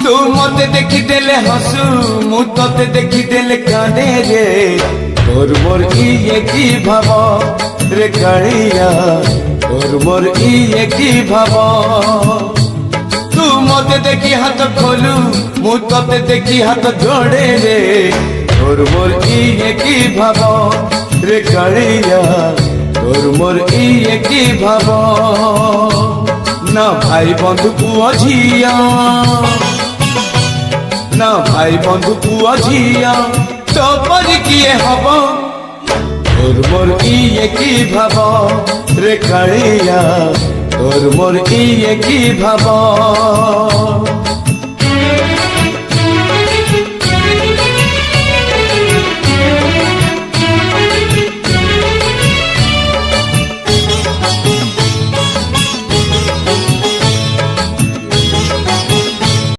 तू मते देखी देले हसू मु तते देखी देले कांदे रे तोर मोर इए की भाव रे कालिया तोर मोर इए की भाव तू मते देखी हाथ खोलू मु तते देखी हाथ जोड़े रे तोर मोर इए की भाव रे कालिया तोर मोर इए की भाव ना भाई बंधु पुआ झिया ना भाई बंधु पुआ झिया तो पर किए हब तोर मोर इए की भाव रे कालिया तोर मोर इए की भाव।